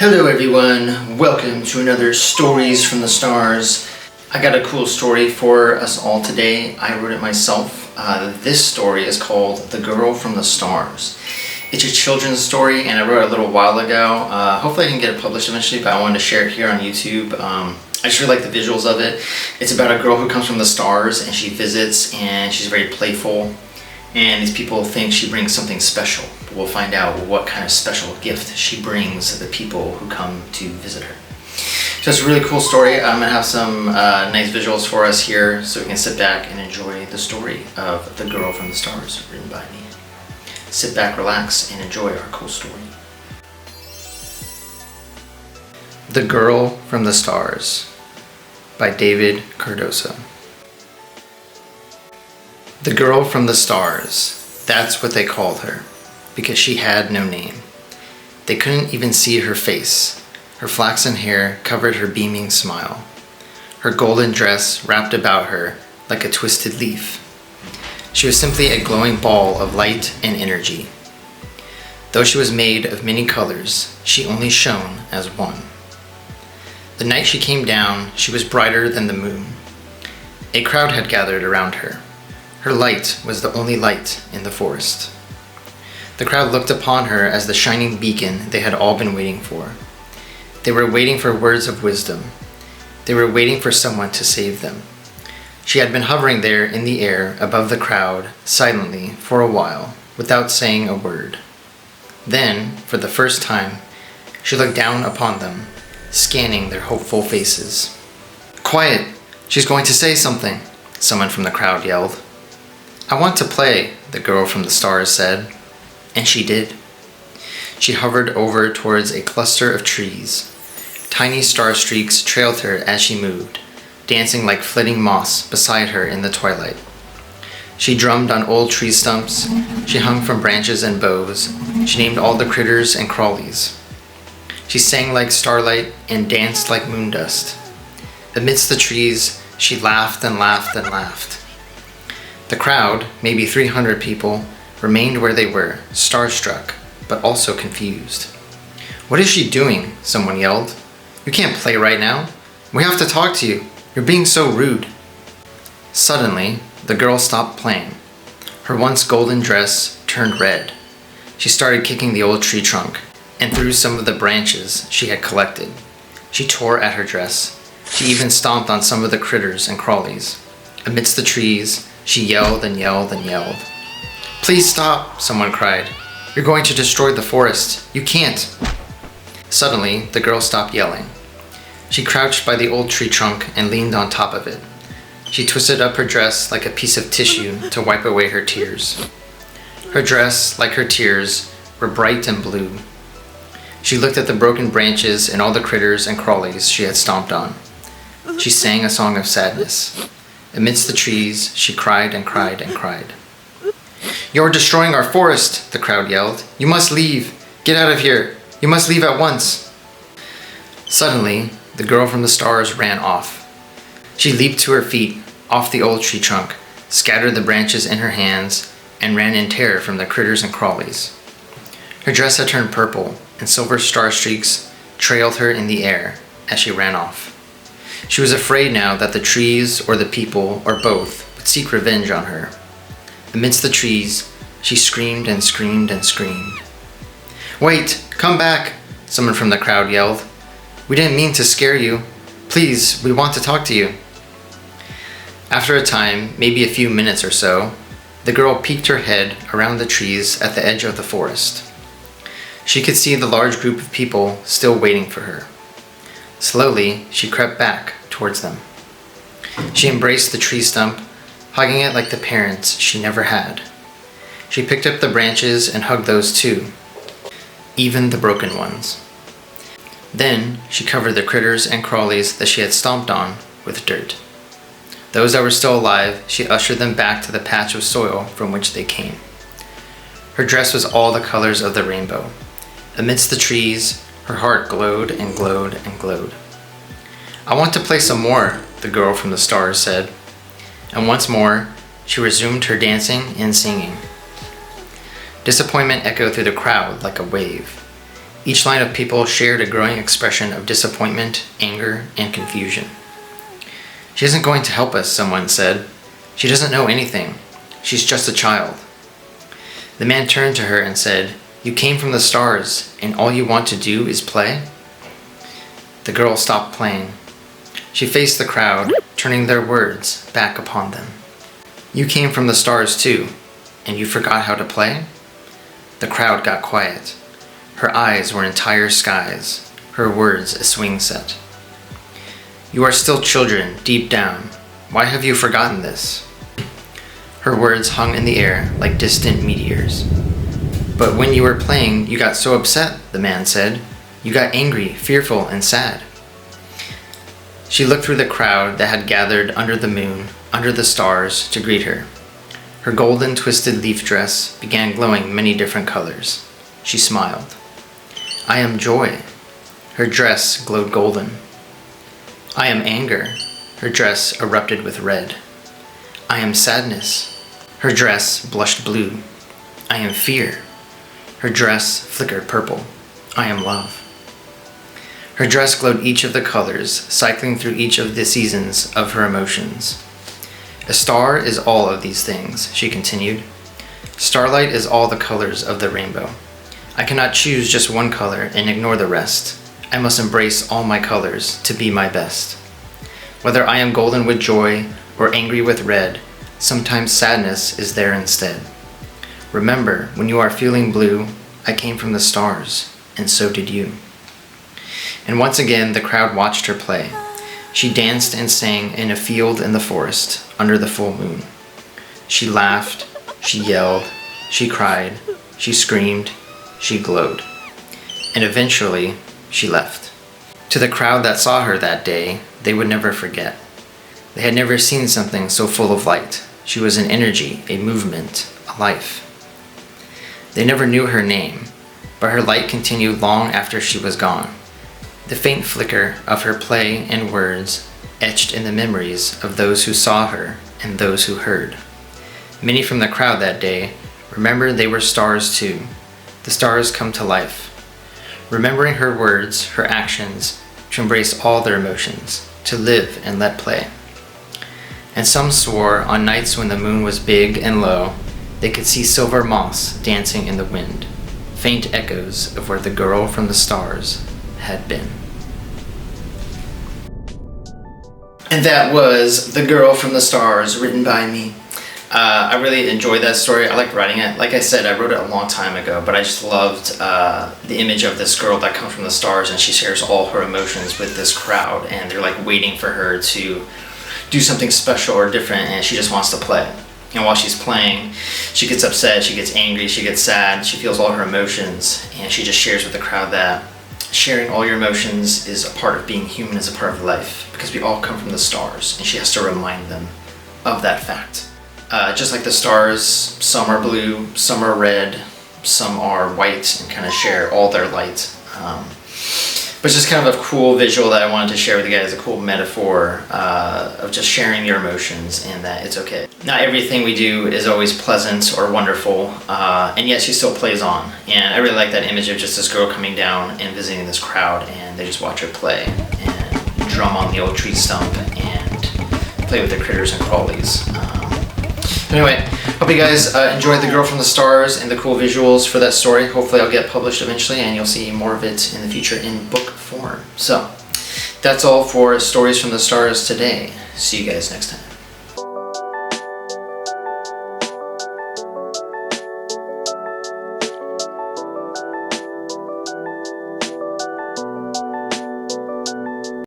Hello everyone, welcome to another Stories from the Stars. I got a cool story for us all today. I wrote it myself. This story is called The Girl from the Stars. It's a children's story and I wrote it a little while ago. Hopefully I can get it published eventually, but I wanted to share it here on YouTube. I just really like the visuals of it. It's about a girl who comes from the stars and she visits and she's very playful. And these people think she brings something special. But we'll find out what kind of special gift she brings to the people who come to visit her. So it's a really cool story. I'm gonna have some nice visuals for us here so we can sit back and enjoy the story of The Girl from the Stars, written by me. Sit back, relax, and enjoy our cool story. The Girl from the Stars by David Cardoso. The Girl from the Stars, that's what they called her, because she had no name. They couldn't even see her face. Her flaxen hair covered her beaming smile. Her golden dress wrapped about her like a twisted leaf. She was simply a glowing ball of light and energy. Though she was made of many colors, she only shone as one. The night she came down, she was brighter than the moon. A crowd had gathered around her. Her light was the only light in the forest. The crowd looked upon her as the shining beacon they had all been waiting for. They were waiting for words of wisdom. They were waiting for someone to save them. She had been hovering there in the air above the crowd, silently, for a while, without saying a word. Then, for the first time, she looked down upon them, scanning their hopeful faces. "Quiet! She's going to say something," someone from the crowd yelled. "I want to play," the girl from the stars said. And she did. She hovered over towards a cluster of trees. Tiny star streaks trailed her as she moved, dancing like flitting moths beside her in the twilight. She drummed on old tree stumps. She hung from branches and boughs. She named all the critters and crawlies. She sang like starlight and danced like moon dust. Amidst the trees, she laughed and laughed and laughed. The crowd, maybe 300 people, remained where they were, starstruck, but also confused. "What is she doing?" someone yelled. "You can't play right now. We have to talk to you. You're being so rude." Suddenly, the girl stopped playing. Her once golden dress turned red. She started kicking the old tree trunk and threw some of the branches she had collected. She tore at her dress. She even stomped on some of the critters and crawlies. Amidst the trees, she yelled and yelled and yelled. "Please stop," someone cried. "You're going to destroy the forest. You can't." Suddenly, the girl stopped yelling. She crouched by the old tree trunk and leaned on top of it. She twisted up her dress like a piece of tissue to wipe away her tears. Her dress, like her tears, were bright and blue. She looked at the broken branches and all the critters and crawlies she had stomped on. She sang a song of sadness. Amidst the trees, she cried and cried and cried. "You're destroying our forest," the crowd yelled. "You must leave. Get out of here. You must leave at once." Suddenly, the girl from the stars ran off. She leaped to her feet, off the old tree trunk, scattered the branches in her hands, and ran in terror from the critters and crawlies. Her dress had turned purple, and silver star streaks trailed her in the air as she ran off. She was afraid now that the trees or the people or both would seek revenge on her. Amidst the trees, she screamed and screamed and screamed. "Wait, come back," someone from the crowd yelled. "We didn't mean to scare you. Please, we want to talk to you." After a time, maybe a few minutes or so, the girl peeked her head around the trees at the edge of the forest. She could see the large group of people still waiting for her. Slowly, she crept back towards them. She embraced the tree stump, hugging it like the parents she never had. She picked up the branches and hugged those too, even the broken ones. Then, she covered the critters and crawlies that she had stomped on with dirt. Those that were still alive, she ushered them back to the patch of soil from which they came. Her dress was all the colors of the rainbow. Amidst the trees, her heart glowed and glowed and glowed. "I want to play some more," the girl from the stars said. And once more, she resumed her dancing and singing. Disappointment echoed through the crowd like a wave. Each line of people shared a growing expression of disappointment, anger, and confusion. "She isn't going to help us," someone said. "She doesn't know anything. She's just a child." The man turned to her and said, "You came from the stars, and all you want to do is play?" The girl stopped playing. She faced the crowd, turning their words back upon them. "You came from the stars too, and you forgot how to play?" The crowd got quiet. Her eyes were entire skies, her words a swing set. "You are still children, deep down. Why have you forgotten this?" Her words hung in the air like distant meteors. "But when you were playing, you got so upset," the man said. "You got angry, fearful, and sad." She looked through the crowd that had gathered under the moon, under the stars, to greet her. Her golden twisted leaf dress began glowing many different colors. She smiled. "I am joy." Her dress glowed golden. "I am anger." Her dress erupted with red. "I am sadness." Her dress blushed blue. "I am fear." Her dress flickered purple. "I am love." Her dress glowed each of the colors, cycling through each of the seasons of her emotions. "A star is all of these things," she continued. "Starlight is all the colors of the rainbow. I cannot choose just one color and ignore the rest. I must embrace all my colors to be my best. Whether I am golden with joy or angry with red, sometimes sadness is there instead. Remember, when you are feeling blue, I came from the stars, and so did you." And once again, the crowd watched her play. She danced and sang in a field in the forest under the full moon. She laughed, she yelled, she cried, she screamed, she glowed. And eventually, she left. To the crowd that saw her that day, they would never forget. They had never seen something so full of light. She was an energy, a movement, a life. They never knew her name, but her light continued long after she was gone. The faint flicker of her play and words etched in the memories of those who saw her and those who heard. Many from the crowd that day remembered they were stars too. The stars come to life. Remembering her words, her actions, to embrace all their emotions, to live and let play. And some swore on nights when the moon was big and low, they could see silver moss dancing in the wind, faint echoes of where the girl from the stars had been. And that was The Girl from the Stars, written by me. I really enjoyed that story. I liked writing it. Like I said, I wrote it a long time ago, but I just loved the image of this girl that comes from the stars, and she shares all her emotions with this crowd, and they're like waiting for her to do something special or different, and she just wants to play. And while she's playing, she gets upset, she gets angry, she gets sad, she feels all her emotions, and she just shares with the crowd that sharing all your emotions is a part of being human, is a part of life, because we all come from the stars, and she has to remind them of that fact. Just like the stars, some are blue, some are red, some are white, and kind of share all their light. But just kind of a cool visual that I wanted to share with you guys, a cool metaphor of just sharing your emotions and that it's okay. Not everything we do is always pleasant or wonderful, and yet she still plays on. And I really like that image of just this girl coming down and visiting this crowd, and they just watch her play and drum on the old tree stump and play with the critters and crawlies. Anyway, hope you guys enjoyed The Girl from the Stars and the cool visuals for that story. Hopefully I'll get published eventually and you'll see more of it in the future in book form. So, that's all for Stories from the Stars today. See you guys next time.